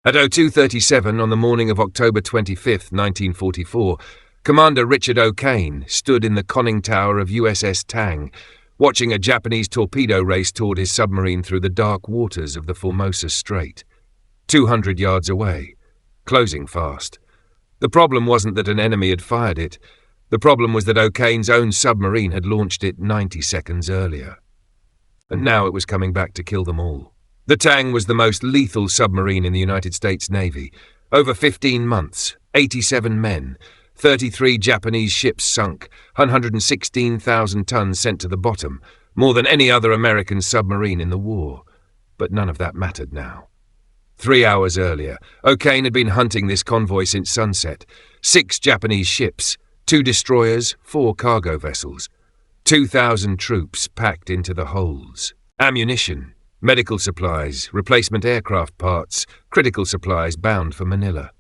At 02:37 on the morning of October 25, 1944, Commander Richard O'Kane stood in the conning tower of USS Tang, watching a Japanese torpedo race toward his submarine through the dark waters of the Formosa Strait. 200 yards away, closing fast. The problem wasn't that an enemy had fired it. The problem was that O'Kane's own submarine had launched it 90 seconds earlier. And now it was coming back to kill them all. The Tang was the most lethal submarine in the United States Navy. Over 15 months, 87 men, 33 Japanese ships sunk, 116,000 tons sent to the bottom, more than any other American submarine in the war. But none of that mattered now. 3 hours earlier, O'Kane had been hunting this convoy since sunset. 6 Japanese ships, 2 destroyers, 4 cargo vessels. 2,000 troops packed into the holds. Ammunition, medical supplies, replacement aircraft parts, critical supplies bound for Manila.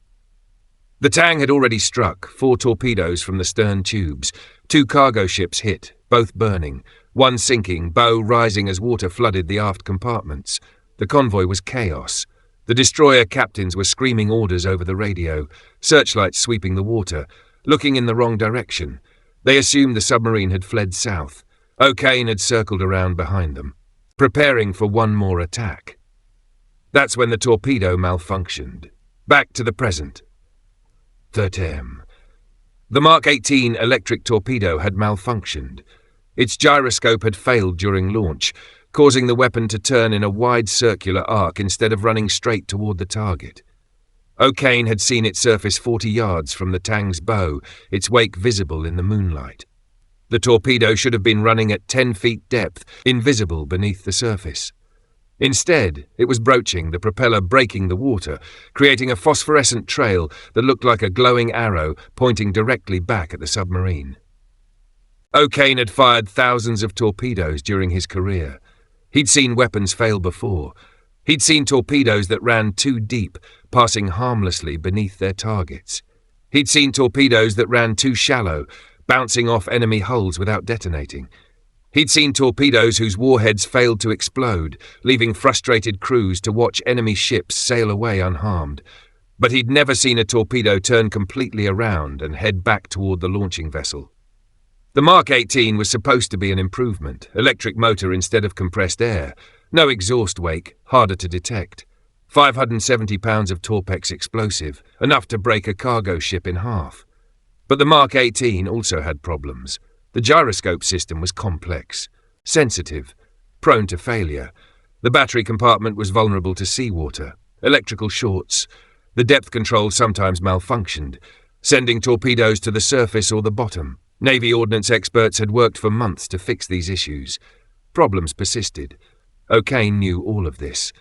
The Tang had already struck, 4 torpedoes from the stern tubes. 2 cargo ships hit, both burning, 1 sinking, bow rising as water flooded the aft compartments. The convoy was chaos. The destroyer captains were screaming orders over the radio, searchlights sweeping the water, looking in the wrong direction. They assumed the submarine had fled south. O'Kane had circled around behind them, preparing for one more attack. That's when the torpedo malfunctioned. Back to the present. 13. The Mark 18 electric torpedo had malfunctioned. Its gyroscope had failed during launch, causing the weapon to turn in a wide circular arc instead of running straight toward the target. O'Kane had seen it surface 40 yards from the Tang's bow, its wake visible in the moonlight. The torpedo should have been running at 10 feet depth, invisible beneath the surface. Instead, it was broaching, the propeller breaking the water, creating a phosphorescent trail that looked like a glowing arrow pointing directly back at the submarine. O'Kane had fired thousands of torpedoes during his career. He'd seen weapons fail before. He'd seen torpedoes that ran too deep, passing harmlessly beneath their targets. He'd seen torpedoes that ran too shallow, bouncing off enemy hulls without detonating. He'd seen torpedoes whose warheads failed to explode, leaving frustrated crews to watch enemy ships sail away unharmed. But he'd never seen a torpedo turn completely around and head back toward the launching vessel. The Mark 18 was supposed to be an improvement, electric motor instead of compressed air, no exhaust wake, harder to detect, 570 pounds of Torpex explosive, enough to break a cargo ship in half. But the Mark 18 also had problems. The gyroscope system was complex, sensitive, prone to failure. The battery compartment was vulnerable to seawater, electrical shorts. The depth control sometimes malfunctioned, sending torpedoes to the surface or the bottom. Navy ordnance experts had worked for months to fix these issues. Problems persisted. O'Kane knew all of this.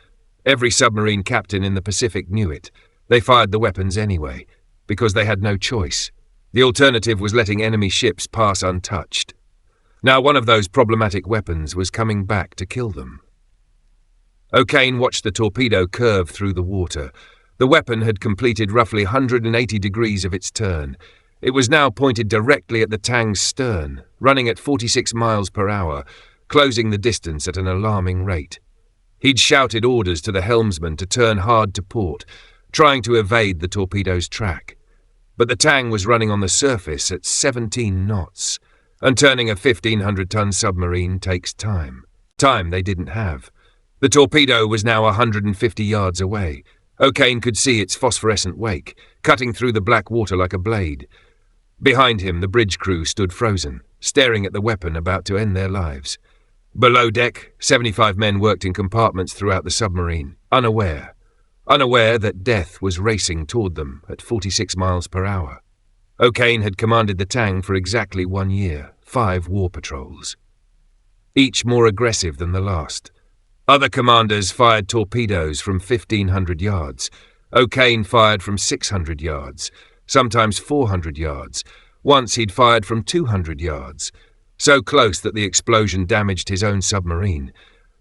Every submarine captain in the Pacific knew it. They fired the weapons anyway, because they had no choice. The alternative was letting enemy ships pass untouched. Now one of those problematic weapons was coming back to kill them. O'Kane watched the torpedo curve through the water. The weapon had completed roughly 180 degrees of its turn. It was now pointed directly at the Tang's stern, running at 46 miles per hour, closing the distance at an alarming rate. He'd shouted orders to the helmsman to turn hard to port, trying to evade the torpedo's track. But the Tang was running on the surface at 17 knots, and turning a 1,500-ton submarine takes time. Time they didn't have. The torpedo was now 150 yards away. O'Kane could see its phosphorescent wake, cutting through the black water like a blade. Behind him, the bridge crew stood frozen, staring at the weapon about to end their lives. Below deck, 75 men worked in compartments throughout the submarine, unaware that death was racing toward them at 46 miles per hour. O'Kane had commanded the Tang for exactly 1 year, 5 war patrols, each more aggressive than the last. Other commanders fired torpedoes from 1,500 yards. O'Kane fired from 600 yards, sometimes 400 yards. Once he'd fired from 200 yards, so close that the explosion damaged his own submarine.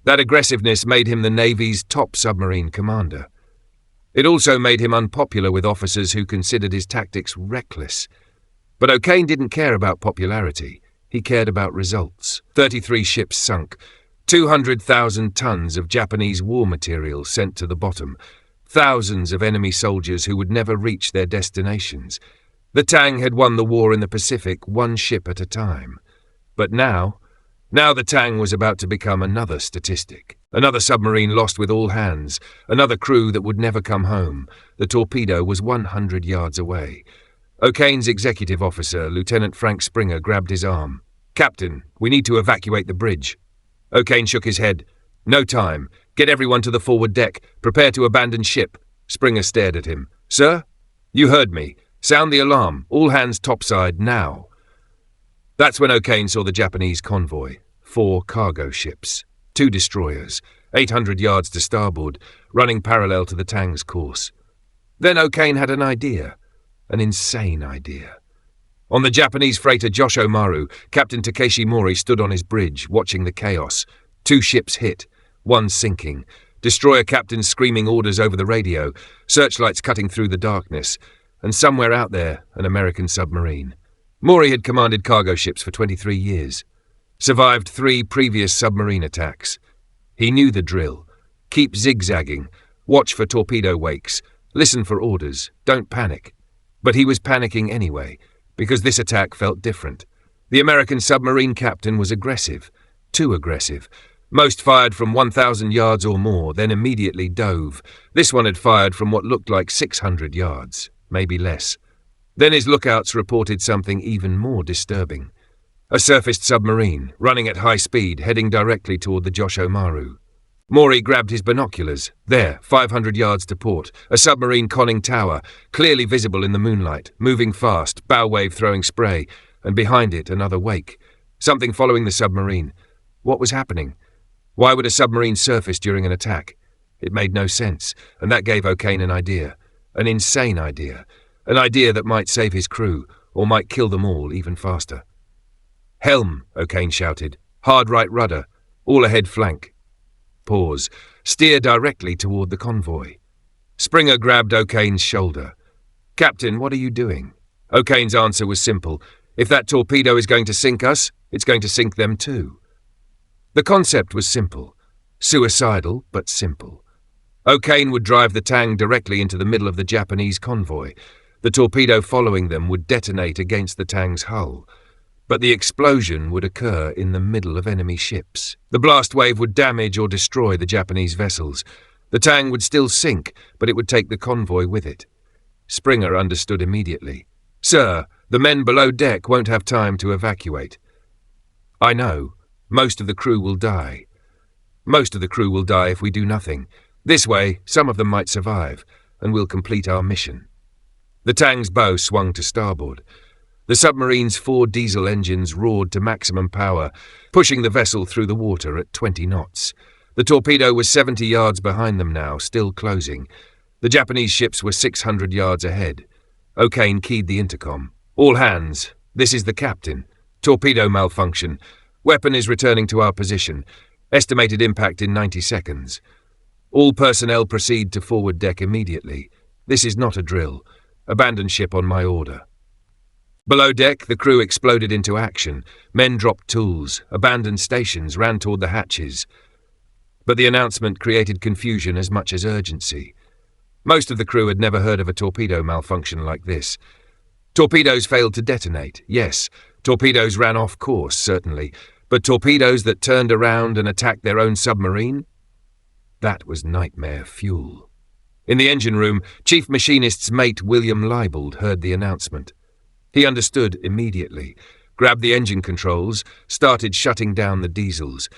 That aggressiveness made him the Navy's top submarine commander. It also made him unpopular with officers who considered his tactics reckless. But O'Kane didn't care about popularity. He cared about results. 33 ships sunk, 200,000 tons of Japanese war material sent to the bottom, Thousands of enemy soldiers who would never reach their destinations. The Tang had won the war in the Pacific one ship at a time. But now the Tang was about to become another statistic. Another submarine lost with all hands. Another crew that would never come home. The torpedo was 100 yards away. O'Kane's executive officer, Lieutenant Frank Springer, grabbed his arm. "Captain, we need to evacuate the bridge." O'Kane shook his head. "No time. Get everyone to the forward deck. Prepare to abandon ship." Springer stared at him. "Sir? You heard me. Sound the alarm. All hands topside, now." That's when O'Kane saw the Japanese convoy. 4 cargo ships. 2 destroyers. 800 yards to starboard, running parallel to the Tang's course. Then O'Kane had an idea. An insane idea. On the Japanese freighter Joshomaru, Captain Takeshi Mori stood on his bridge, watching the chaos. 2 ships hit, 1 sinking. Destroyer captains screaming orders over the radio, searchlights cutting through the darkness, and somewhere out there, an American submarine. Mori had commanded cargo ships for 23 years. Survived 3 previous submarine attacks. He knew the drill. Keep zigzagging. Watch for torpedo wakes. Listen for orders. Don't panic. But he was panicking anyway, because this attack felt different. The American submarine captain was aggressive. Too aggressive. Most fired from 1,000 yards or more, then immediately dove. This one had fired from what looked like 600 yards, maybe less. Then his lookouts reported something even more disturbing. A surfaced submarine, running at high speed, heading directly toward the Joshomaru. Mori grabbed his binoculars. There, 500 yards to port, a submarine conning tower, clearly visible in the moonlight, moving fast, bow wave throwing spray, and behind it another wake. Something following the submarine. What was happening? Why would a submarine surface during an attack? It made no sense, and that gave O'Kane an idea. An insane idea. An idea that might save his crew, or might kill them all even faster. "Helm," O'Kane shouted. "Hard right rudder. All ahead flank." Pause. Steer directly toward the convoy. Springer grabbed O'Kane's shoulder. "Captain, what are you doing?" O'Kane's answer was simple. "If that torpedo is going to sink us, it's going to sink them too." The concept was simple. Suicidal, but simple. O'Kane would drive the Tang directly into the middle of the Japanese convoy. The torpedo following them would detonate against the Tang's hull. But the explosion would occur in the middle of enemy ships. The blast wave would damage or destroy the Japanese vessels. The Tang would still sink, but it would take the convoy with it. Springer understood immediately. "Sir, the men below deck won't have time to evacuate." "I know. Most of the crew will die. Most of the crew will die if we do nothing. This way, some of them might survive, and we'll complete our mission." The Tang's bow swung to starboard. The submarine's 4 diesel engines roared to maximum power, pushing the vessel through the water at 20 knots. The torpedo was 70 yards behind them now, still closing. The Japanese ships were 600 yards ahead. O'Kane keyed the intercom. "All hands. This is the captain. Torpedo malfunction. Weapon is returning to our position. Estimated impact in 90 seconds. All personnel proceed to forward deck immediately. This is not a drill. Abandon ship on my order." Below deck, the crew exploded into action. Men dropped tools, abandoned stations, ran toward the hatches. But the announcement created confusion as much as urgency. Most of the crew had never heard of a torpedo malfunction like this. Torpedoes failed to detonate, yes. Torpedoes ran off course, certainly. But torpedoes that turned around and attacked their own submarine? That was nightmare fuel. In the engine room, Chief Machinist's mate William Leibold heard the announcement. He understood immediately, grabbed the engine controls, started shutting down the diesels.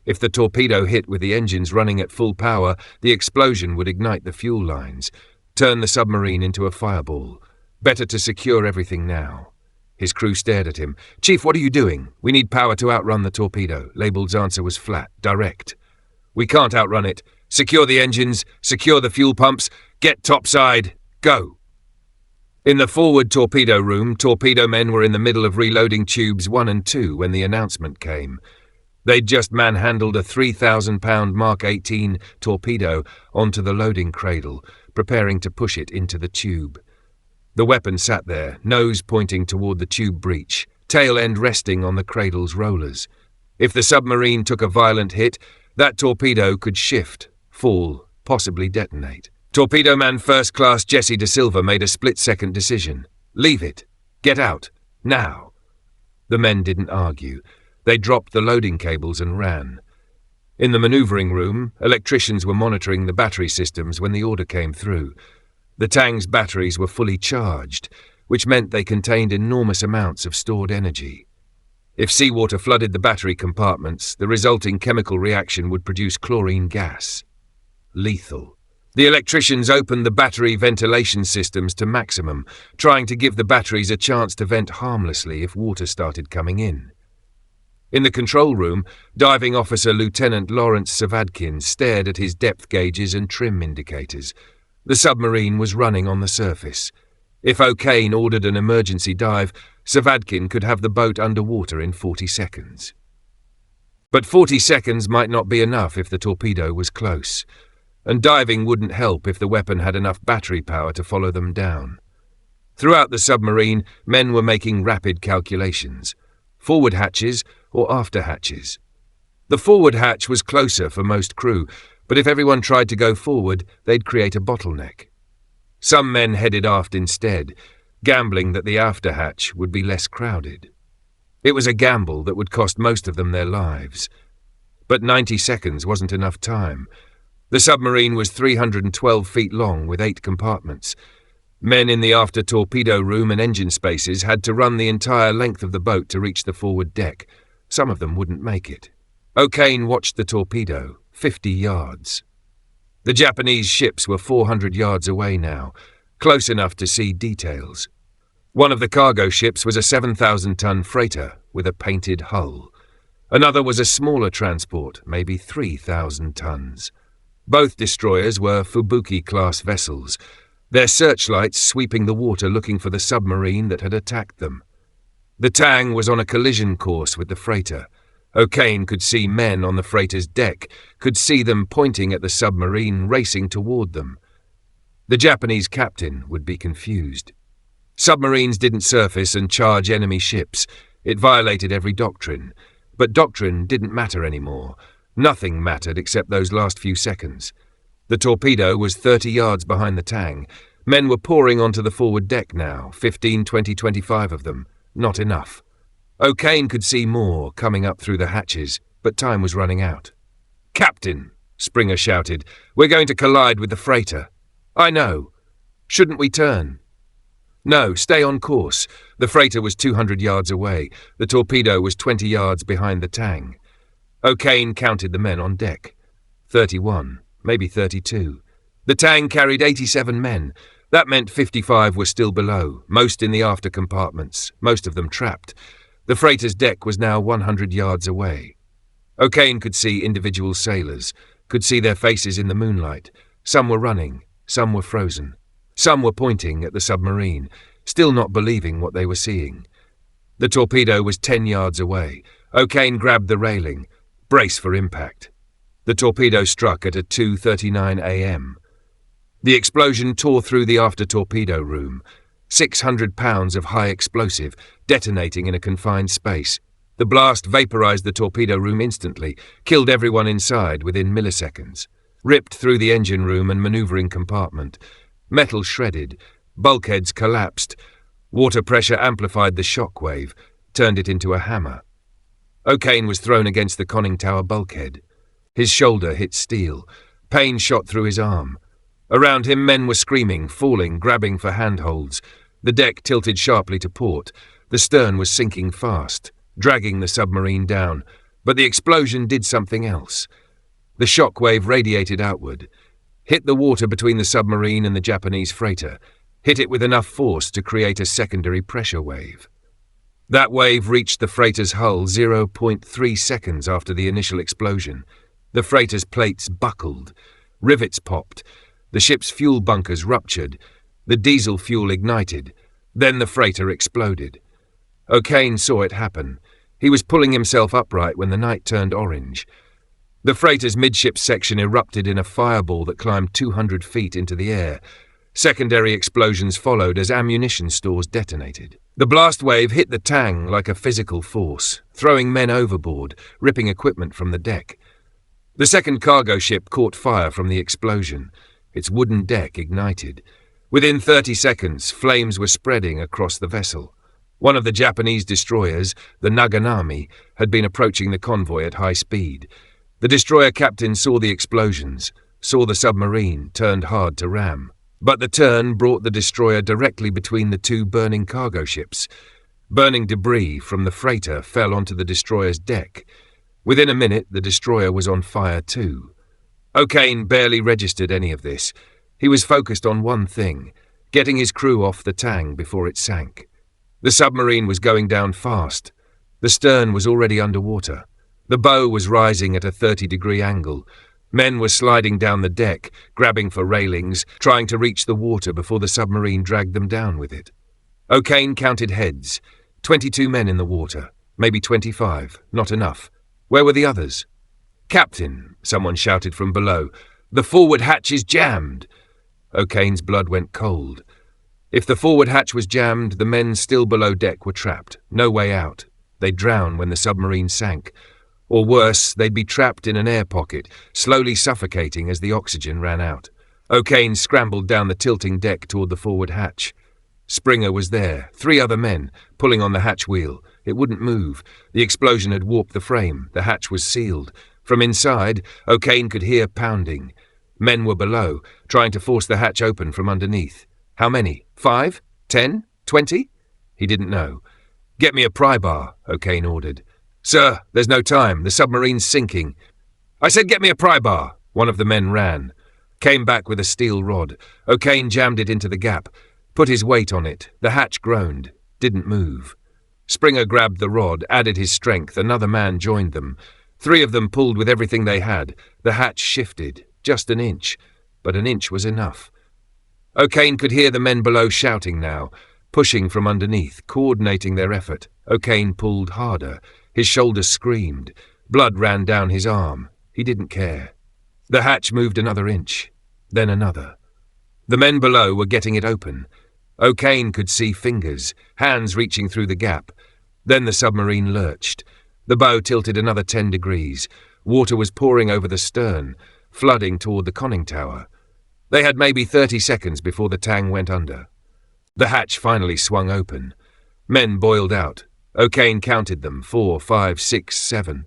If the torpedo hit with the engines running at full power, the explosion would ignite the fuel lines, turn the submarine into a fireball. Better to secure everything now. His crew stared at him. "Chief, what are you doing? We need power to outrun the torpedo." Leibold's answer was flat, direct. "We can't outrun it. Secure the engines, secure the fuel pumps, get topside, go." In the forward torpedo room, torpedo men were in the middle of reloading tubes 1 and 2 when the announcement came. They'd just manhandled a 3,000-pound Mark 18 torpedo onto the loading cradle, preparing to push it into the tube. The weapon sat there, nose pointing toward the tube breech, tail end resting on the cradle's rollers. If the submarine took a violent hit, that torpedo could shift, fall, possibly detonate. Torpedo Man First Class Jesse De Silva made a split-second decision. Leave it. Get out. Now. The men didn't argue. They dropped the loading cables and ran. In the maneuvering room, electricians were monitoring the battery systems when the order came through. The Tang's batteries were fully charged, which meant they contained enormous amounts of stored energy. If seawater flooded the battery compartments, the resulting chemical reaction would produce chlorine gas. Lethal. The electricians opened the battery ventilation systems to maximum, trying to give the batteries a chance to vent harmlessly if water started coming in. In the control room, Diving Officer Lieutenant Lawrence Savadkin stared at his depth gauges and trim indicators. The submarine was running on the surface. If O'Kane ordered an emergency dive, Savadkin could have the boat underwater in 40 seconds. But 40 seconds might not be enough if the torpedo was close, and diving wouldn't help if the weapon had enough battery power to follow them down. Throughout the submarine, men were making rapid calculations. Forward hatches or after hatches. The forward hatch was closer for most crew, but if everyone tried to go forward, they'd create a bottleneck. Some men headed aft instead, gambling that the after hatch would be less crowded. It was a gamble that would cost most of them their lives. But 90 seconds wasn't enough time. The submarine was 312 feet long with 8 compartments. Men in the after torpedo room and engine spaces had to run the entire length of the boat to reach the forward deck. Some of them wouldn't make it. O'Kane watched the torpedo, 50 yards. The Japanese ships were 400 yards away now, close enough to see details. One of the cargo ships was a 7,000-ton freighter with a painted hull. Another was a smaller transport, maybe 3,000 tons. Both destroyers were Fubuki-class vessels, their searchlights sweeping the water looking for the submarine that had attacked them. The Tang was on a collision course with the freighter. O'Kane could see men on the freighter's deck, could see them pointing at the submarine racing toward them. The Japanese captain would be confused. Submarines didn't surface and charge enemy ships. It violated every doctrine. But doctrine didn't matter anymore. Nothing mattered except those last few seconds. The torpedo was 30 yards behind the Tang. Men were pouring onto the forward deck now, 15, 20, 25 of them. Not enough. O'Kane could see more coming up through the hatches, but time was running out. "Captain," Springer shouted, "we're going to collide with the freighter." "I know. Shouldn't we turn?" "No, stay on course." The freighter was 200 yards away. The torpedo was 20 yards behind the Tang. O'Kane counted the men on deck. 31, maybe 32. The Tang carried 87 men. That meant 55 were still below, most in the after compartments, most of them trapped. The freighter's deck was now 100 yards away. O'Kane could see individual sailors, could see their faces in the moonlight. Some were running, some were frozen. Some were pointing at the submarine, still not believing what they were seeing. The torpedo was 10 yards away. O'Kane grabbed the railing. Brace for impact. The torpedo struck at 2:39 a.m. The explosion tore through the after torpedo room. 600 pounds of high explosive, detonating in a confined space. The blast vaporized the torpedo room instantly, killed everyone inside within milliseconds. Ripped through the engine room and maneuvering compartment. Metal shredded. Bulkheads collapsed. Water pressure amplified the shock wave, turned it into a hammer. O'Kane was thrown against the conning tower bulkhead. His shoulder hit steel. Pain shot through his arm. Around him, men were screaming, falling, grabbing for handholds. The deck tilted sharply to port. The stern was sinking fast, dragging the submarine down. But the explosion did something else. The shock wave radiated outward, hit the water between the submarine and the Japanese freighter, hit it with enough force to create a secondary pressure wave. That wave reached the freighter's hull 0.3 seconds after the initial explosion. The freighter's plates buckled. Rivets popped. The ship's fuel bunkers ruptured. The diesel fuel ignited. Then the freighter exploded. O'Kane saw it happen. He was pulling himself upright when the night turned orange. The freighter's midship section erupted in a fireball that climbed 200 feet into the air. Secondary explosions followed as ammunition stores detonated. The blast wave hit the Tang like a physical force, throwing men overboard, ripping equipment from the deck. The second cargo ship caught fire from the explosion. its wooden deck ignited. Within 30 seconds, flames were spreading across the vessel. One of the Japanese destroyers, the Naganami, had been approaching the convoy at high speed. The destroyer captain saw the explosions, saw the submarine, turned hard to ram. But the turn brought the destroyer directly between the two burning cargo ships. Burning debris from the freighter fell onto the destroyer's deck. Within a minute, the destroyer was on fire too. O'Kane barely registered any of this. He was focused on one thing, getting his crew off the Tang before it sank. The submarine was going down fast. The stern was already underwater. The bow was rising at a 30-degree angle. Men were sliding down the deck, grabbing for railings, trying to reach the water before the submarine dragged them down with it. O'Kane counted heads. 22 men in the water, maybe 25, not enough. Where were the others? "Captain," someone shouted from below, "the forward hatch is jammed." O'Kane's blood went cold. If the forward hatch was jammed, the men still below deck were trapped. No way out. They'd drown when the submarine sank. Or worse, they'd be trapped in an air pocket, slowly suffocating as the oxygen ran out. O'Kane scrambled down the tilting deck toward the forward hatch. Springer was there, 3 other men, pulling on the hatch wheel. It wouldn't move. The explosion had warped the frame. The hatch was sealed. From inside, O'Kane could hear pounding. Men were below, trying to force the hatch open from underneath. How many? 5? 10? 20? He didn't know. "Get me a pry bar," O'Kane ordered. "Sir, there's no time. The submarine's sinking." "I said get me a pry bar." One of the men ran. Came back with a steel rod. O'Kane jammed it into the gap. Put his weight on it. The hatch groaned. Didn't move. Springer grabbed the rod, added his strength. Another man joined them. 3 of them pulled with everything they had. The hatch shifted. Just an inch. But an inch was enough. O'Kane could hear the men below shouting now, pushing from underneath, coordinating their effort. O'Kane pulled harder. His shoulders screamed. Blood ran down his arm. He didn't care. The hatch moved another inch. Then another. The men below were getting it open. O'Kane could see fingers, hands reaching through the gap. Then the submarine lurched. The bow tilted another 10 degrees. Water was pouring over the stern, flooding toward the conning tower. They had maybe 30 seconds before the Tang went under. The hatch finally swung open. Men boiled out. O'Kane counted them, 4, 5, 6, 7.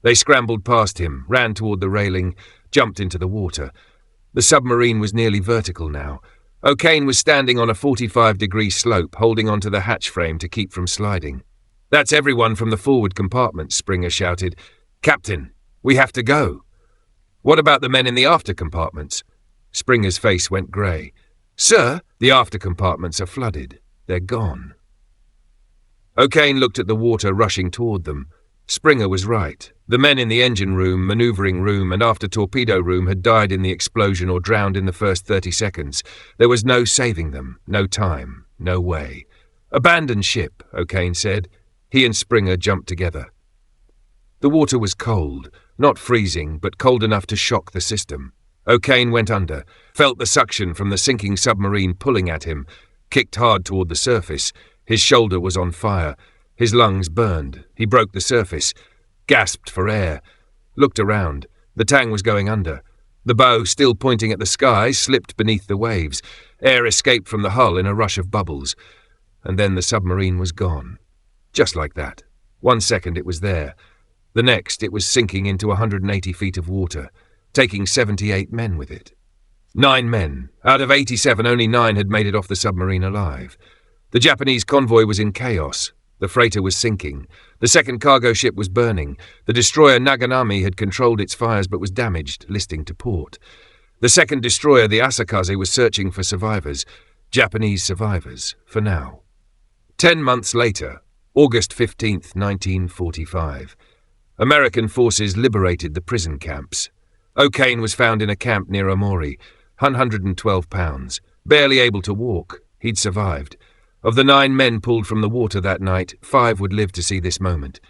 They scrambled past him, ran toward the railing, jumped into the water. The submarine was nearly vertical now. O'Kane was standing on a 45-degree slope, holding onto the hatch frame to keep from sliding. "That's everyone from the forward compartment," Springer shouted. "Captain, we have to go." "What about the men in the after compartments?" Springer's face went grey. "Sir, the after compartments are flooded. They're gone." O'Kane looked at the water rushing toward them. Springer was right. The men in the engine room, manoeuvring room, and after torpedo room had died in the explosion or drowned in the first 30 seconds. There was no saving them, no time, no way. "Abandon ship," O'Kane said. He and Springer jumped together. The water was cold, not freezing, but cold enough to shock the system. O'Kane went under, felt the suction from the sinking submarine pulling at him, kicked hard toward the surface. His shoulder was on fire. His lungs burned. He broke the surface, gasped for air, looked around. The Tang was going under. The bow, still pointing at the sky, slipped beneath the waves. Air escaped from the hull in a rush of bubbles. And then the submarine was gone. Just like that. 1 second it was there. The next it was sinking into 180 feet of water, taking 78 men with it. 9 men. Out of 87, only 9 had made it off the submarine alive. The Japanese convoy was in chaos. The freighter was sinking. The second cargo ship was burning. The destroyer Naganami had controlled its fires but was damaged, listing to port. The second destroyer, the Asakaze, was searching for survivors. Japanese survivors, for now. 10 months later, August 15th, 1945. American forces liberated the prison camps. O'Kane was found in a camp near Omori, 112 pounds, barely able to walk. He'd survived. Of the 9 men pulled from the water that night, 5 would live to see this moment.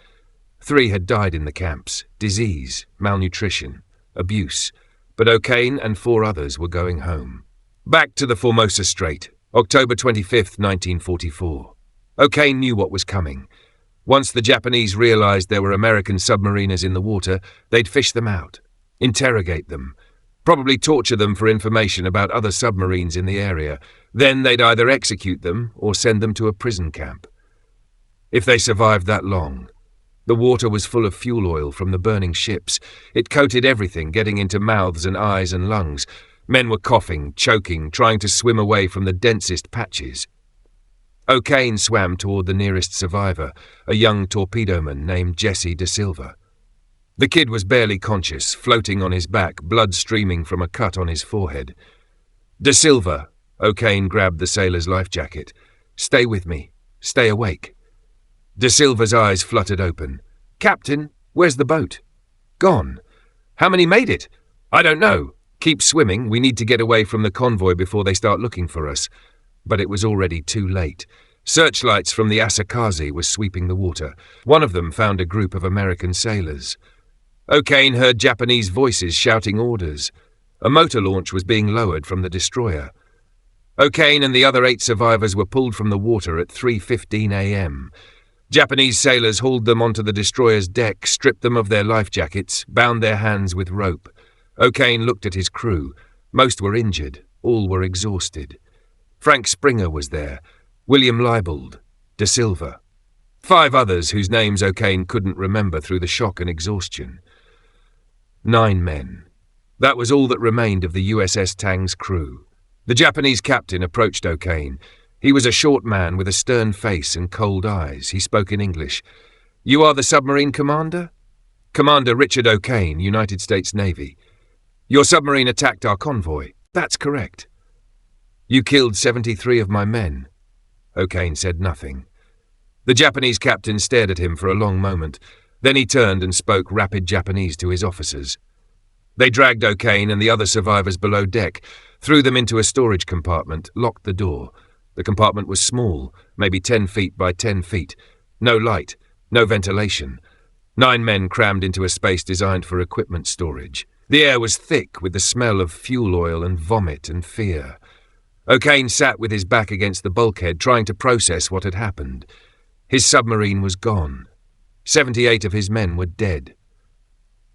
3 had died in the camps, disease, malnutrition, abuse, but O'Kane and 4 others were going home. Back to the Formosa Strait, October 25th, 1944. O'Kane knew what was coming. Once the Japanese realized there were American submariners in the water, they'd fish them out, interrogate them. Probably torture them for information about other submarines in the area. Then they'd either execute them or send them to a prison camp. If they survived that long. The water was full of fuel oil from the burning ships. It coated everything, getting into mouths and eyes and lungs. Men were coughing, choking, trying to swim away from the densest patches. O'Kane swam toward the nearest survivor, a young torpedoman named Jesse De Silva. The kid was barely conscious, floating on his back, blood streaming from a cut on his forehead. De Silva, O'Kane grabbed the sailor's life jacket. Stay with me. Stay awake. De Silva's eyes fluttered open. Captain, where's the boat? Gone. How many made it? I don't know. Keep swimming. We need to get away from the convoy before they start looking for us. But it was already too late. Searchlights from the Asakaze were sweeping the water. One of them found a group of American sailors. O'Kane heard Japanese voices shouting orders. A motor launch was being lowered from the destroyer. O'Kane and the other 8 survivors were pulled from the water at 3:15 a.m. Japanese sailors hauled them onto the destroyer's deck, stripped them of their life jackets, bound their hands with rope. O'Kane looked at his crew. Most were injured. All were exhausted. Frank Springer was there, William Leibold, De Silva. 5 others whose names O'Kane couldn't remember through the shock and exhaustion. 9 men. That was all that remained of the USS Tang's crew. The Japanese captain approached O'Kane. He was a short man with a stern face and cold eyes. He spoke in English. You are the submarine commander? Commander Richard O'Kane, United States Navy. Your submarine attacked our convoy. That's correct. You killed 73 of my men. O'Kane said nothing. The Japanese captain stared at him for a long moment. Then he turned and spoke rapid Japanese to his officers. They dragged O'Kane and the other survivors below deck, threw them into a storage compartment, locked the door. The compartment was small, maybe 10 feet by 10 feet. No light, no ventilation. 9 men crammed into a space designed for equipment storage. The air was thick with the smell of fuel oil and vomit and fear. O'Kane sat with his back against the bulkhead, trying to process what had happened. His submarine was gone. 78 of his men were dead.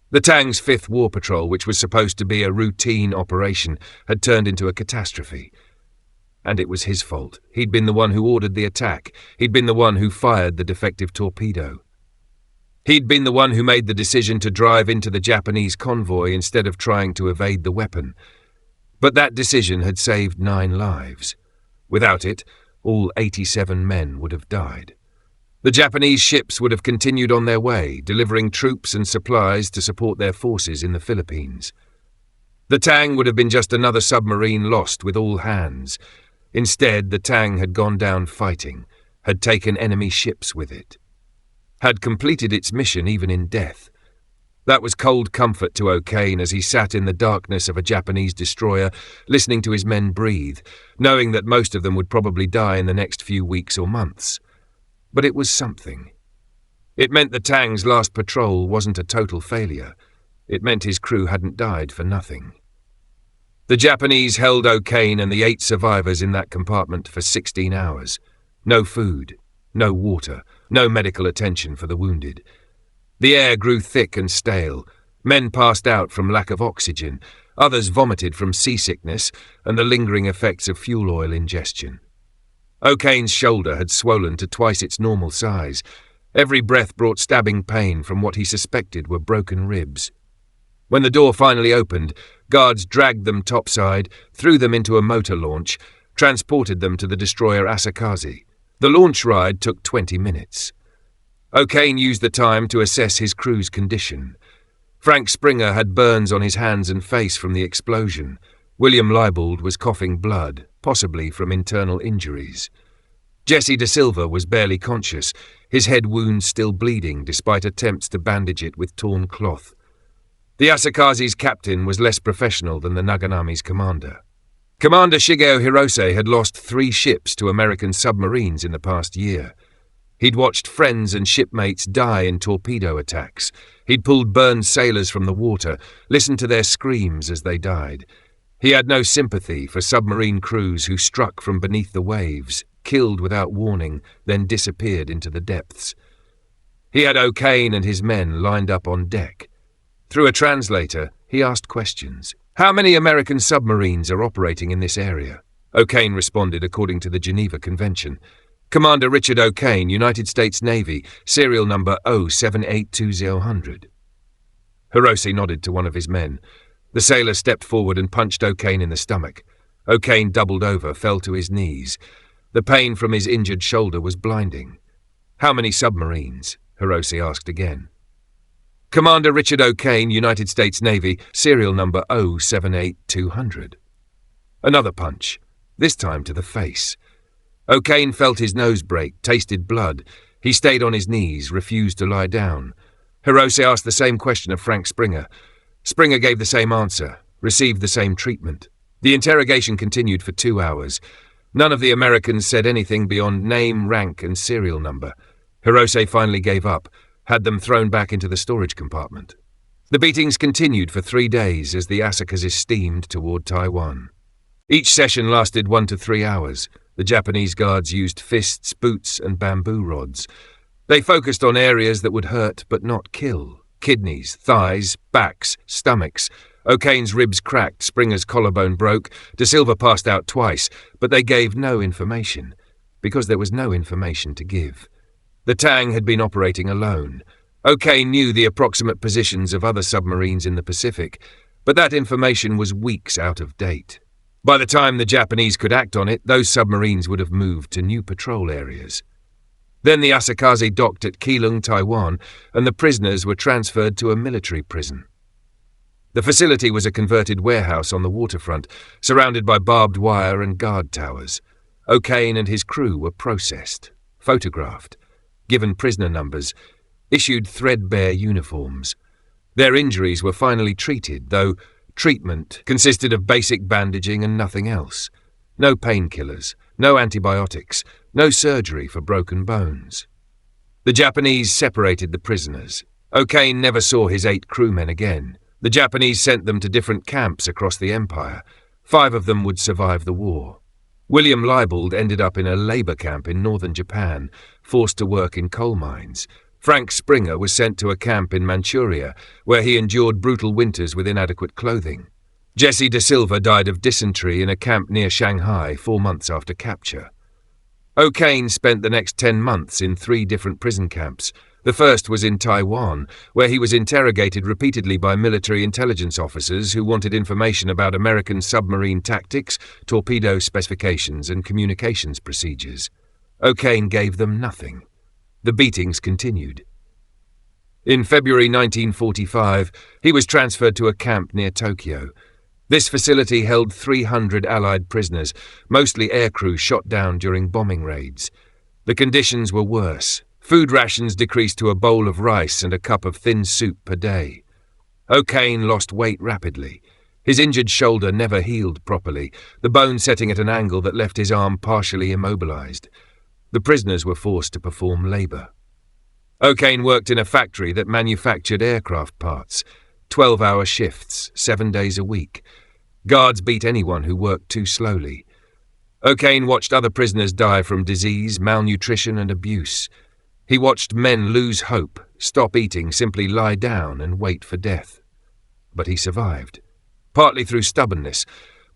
The Tang's 5th War Patrol, which was supposed to be a routine operation, had turned into a catastrophe. And it was his fault. He'd been the one who ordered the attack. He'd been the one who fired the defective torpedo. He'd been the one who made the decision to drive into the Japanese convoy instead of trying to evade the weapon. But that decision had saved 9 lives. Without it, all 87 men would have died. The Japanese ships would have continued on their way, delivering troops and supplies to support their forces in the Philippines. The Tang would have been just another submarine lost with all hands. Instead, the Tang had gone down fighting, had taken enemy ships with it, had completed its mission even in death. That was cold comfort to O'Kane as he sat in the darkness of a Japanese destroyer, listening to his men breathe, knowing that most of them would probably die in the next few weeks or months. But it was something. It meant the Tang's last patrol wasn't a total failure. It meant his crew hadn't died for nothing. The Japanese held O'Kane and the 8 survivors in that compartment for 16 hours. No food, no water, no medical attention for the wounded. The air grew thick and stale. Men passed out from lack of oxygen. Others vomited from seasickness and the lingering effects of fuel oil ingestion. O'Kane's shoulder had swollen to twice its normal size. Every breath brought stabbing pain from what he suspected were broken ribs. When the door finally opened, guards dragged them topside, threw them into a motor launch, transported them to the destroyer Asakaze. The launch ride took 20 minutes. O'Kane used the time to assess his crew's condition. Frank Springer had burns on his hands and face from the explosion. William Leibold was coughing blood, possibly from internal injuries. Jesse De Silva was barely conscious, his head wound still bleeding despite attempts to bandage it with torn cloth. The Asakaze's captain was less professional than the Naganami's commander. Commander Shigeo Hirose had lost 3 ships to American submarines in the past year. He'd watched friends and shipmates die in torpedo attacks. He'd pulled burned sailors from the water, listened to their screams as they died. He had no sympathy for submarine crews who struck from beneath the waves, killed without warning, then disappeared into the depths. He had O'Kane and his men lined up on deck. Through a translator, he asked questions. How many American submarines are operating in this area? O'Kane responded according to the Geneva Convention. Commander Richard O'Kane, United States Navy, serial number 0782000. Hirose nodded to one of his men. The sailor stepped forward and punched O'Kane in the stomach. O'Kane doubled over, fell to his knees. The pain from his injured shoulder was blinding. How many submarines? Hirose asked again. Commander Richard O'Kane, United States Navy, serial number 078200. Another punch, this time to the face. O'Kane felt his nose break, tasted blood. He stayed on his knees, refused to lie down. Hirose asked the same question of Frank Springer. Springer gave the same answer, received the same treatment. The interrogation continued for 2 hours. None of the Americans said anything beyond name, rank, and serial number. Hirose finally gave up, had them thrown back into the storage compartment. The beatings continued for 3 days as the Asakases steamed toward Taiwan. Each session lasted 1 to 3 hours. The Japanese guards used fists, boots, and bamboo rods. They focused on areas that would hurt but not kill. Kidneys, thighs, backs, stomachs. O'Kane's ribs cracked, Springer's collarbone broke, De Silva passed out twice, but they gave no information, because there was no information to give. The Tang had been operating alone. O'Kane knew the approximate positions of other submarines in the Pacific, but that information was weeks out of date. By the time the Japanese could act on it, those submarines would have moved to new patrol areas. Then the Asakaze docked at Keelung, Taiwan, and the prisoners were transferred to a military prison. The facility was a converted warehouse on the waterfront, surrounded by barbed wire and guard towers. O'Kane and his crew were processed, photographed, given prisoner numbers, issued threadbare uniforms. Their injuries were finally treated, though treatment consisted of basic bandaging and nothing else. No painkillers, no antibiotics, no surgery for broken bones. The Japanese separated the prisoners. O'Kane never saw his 8 crewmen again. The Japanese sent them to different camps across the empire. 5 of them would survive the war. William Leibold ended up in a labor camp in northern Japan, forced to work in coal mines. Frank Springer was sent to a camp in Manchuria, where he endured brutal winters with inadequate clothing. Jesse De Silva died of dysentery in a camp near Shanghai 4 months after capture. O'Kane spent the next 10 months in 3 different prison camps. The first was in Taiwan, where he was interrogated repeatedly by military intelligence officers who wanted information about American submarine tactics, torpedo specifications, and communications procedures. O'Kane gave them nothing. The beatings continued. In February 1945, he was transferred to a camp near Tokyo. This facility held 300 Allied prisoners, mostly aircrew shot down during bombing raids. The conditions were worse. Food rations decreased to a bowl of rice and a cup of thin soup per day. O'Kane lost weight rapidly. His injured shoulder never healed properly, the bone setting at an angle that left his arm partially immobilized. The prisoners were forced to perform labor. O'Kane worked in a factory that manufactured aircraft parts, 12-hour shifts, 7 days a week. Guards beat anyone who worked too slowly. O'Kane watched other prisoners die from disease, malnutrition, and abuse. He watched men lose hope, stop eating, simply lie down and wait for death. But he survived, partly through stubbornness,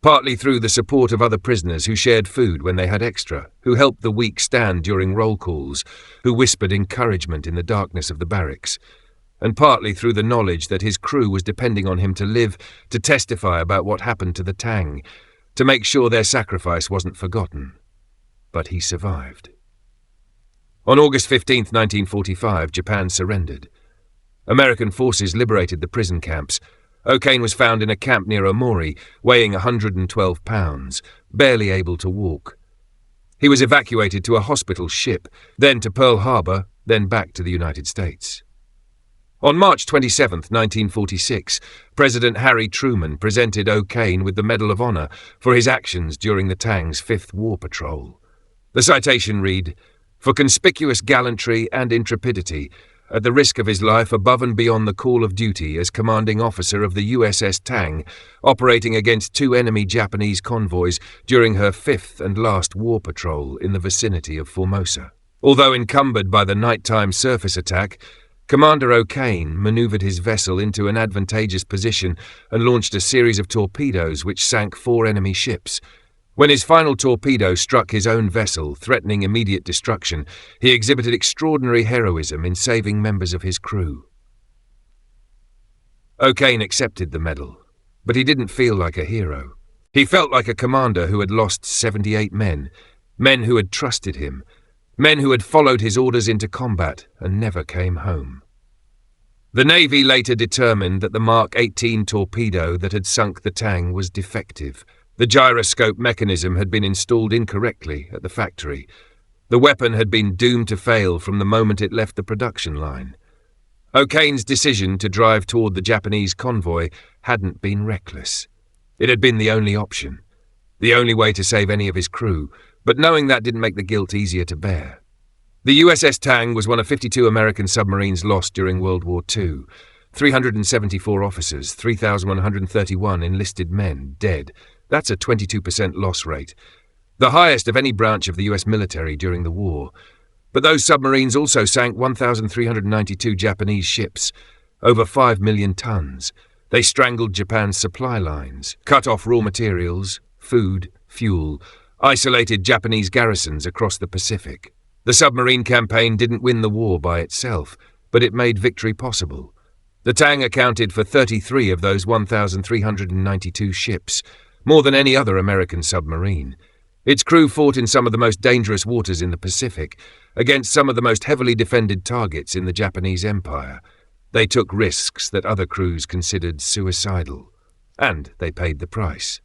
partly through the support of other prisoners who shared food when they had extra, who helped the weak stand during roll calls, who whispered encouragement in the darkness of the barracks, and partly through the knowledge that his crew was depending on him to live, to testify about what happened to the Tang, to make sure their sacrifice wasn't forgotten. But he survived. On August 15, 1945, Japan surrendered. American forces liberated the prison camps. O'Kane was found in a camp near Omori, weighing 112 pounds, barely able to walk. He was evacuated to a hospital ship, then to Pearl Harbor, then back to the United States. On March 27, 1946, President Harry Truman presented O'Kane with the Medal of Honor for his actions during the Tang's 5th War Patrol. The citation read, "For conspicuous gallantry and intrepidity, at the risk of his life above and beyond the call of duty as commanding officer of the USS Tang, operating against 2 enemy Japanese convoys during her 5th and last war patrol in the vicinity of Formosa." Although encumbered by the nighttime surface attack, Commander O'Kane maneuvered his vessel into an advantageous position and launched a series of torpedoes which sank 4 enemy ships. When his final torpedo struck his own vessel, threatening immediate destruction, he exhibited extraordinary heroism in saving members of his crew. O'Kane accepted the medal, but he didn't feel like a hero. He felt like a commander who had lost 78 men, men who had trusted him, men who had followed his orders into combat and never came home. The Navy later determined that the Mark 18 torpedo that had sunk the Tang was defective. The gyroscope mechanism had been installed incorrectly at the factory. The weapon had been doomed to fail from the moment it left the production line. O'Kane's decision to drive toward the Japanese convoy hadn't been reckless. It had been the only option, the only way to save any of his crew, but knowing that didn't make the guilt easier to bear. The USS Tang was one of 52 American submarines lost during World War II. 374 officers, 3,131 enlisted men dead. That's a 22% loss rate, the highest of any branch of the US military during the war. But those submarines also sank 1,392 Japanese ships, over 5 million tons. They strangled Japan's supply lines, cut off raw materials, food, fuel, isolated Japanese garrisons across the Pacific. The submarine campaign didn't win the war by itself, but it made victory possible. The Tang accounted for 33 of those 1,392 ships, more than any other American submarine. Its crew fought in some of the most dangerous waters in the Pacific, against some of the most heavily defended targets in the Japanese Empire. They took risks that other crews considered suicidal, and they paid the price.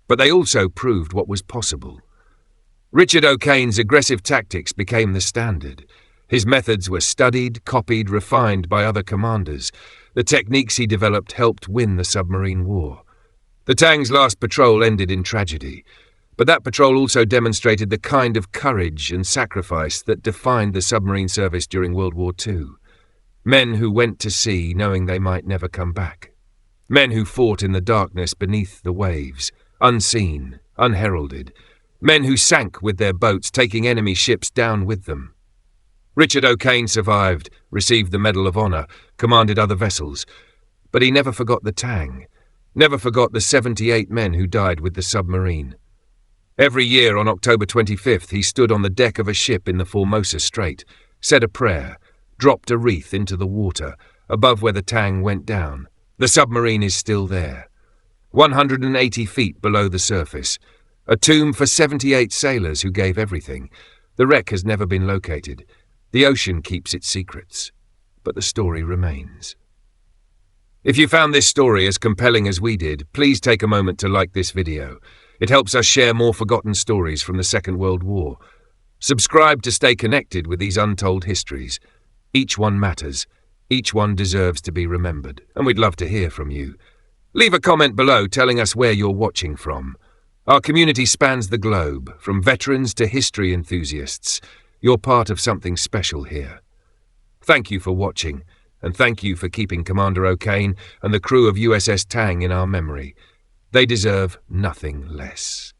But they also proved what was possible. Richard O'Kane's aggressive tactics became the standard. His methods were studied, copied, refined by other commanders. The techniques he developed helped win the submarine war. The Tang's last patrol ended in tragedy, but that patrol also demonstrated the kind of courage and sacrifice that defined the submarine service during World War II. Men who went to sea knowing they might never come back. Men who fought in the darkness beneath the waves, unseen, unheralded. Men who sank with their boats, taking enemy ships down with them. Richard O'Kane survived, received the Medal of Honor, commanded other vessels, but he never forgot the Tang, never forgot the 78 men who died with the submarine. Every year on October 25th, he stood on the deck of a ship in the Formosa Strait, said a prayer, dropped a wreath into the water, above where the Tang went down. The submarine is still there, 180 feet below the surface, a tomb for 78 sailors who gave everything. The wreck has never been located. The ocean keeps its secrets, but the story remains. If you found this story as compelling as we did, please take a moment to like this video. It helps us share more forgotten stories from the Second World War. Subscribe to stay connected with these untold histories. Each one matters. Each one deserves to be remembered, and we'd love to hear from you. Leave a comment below telling us where you're watching from. Our community spans the globe, from veterans to history enthusiasts. You're part of something special here. Thank you for watching, and thank you for keeping Commander O'Kane and the crew of USS Tang in our memory. They deserve nothing less.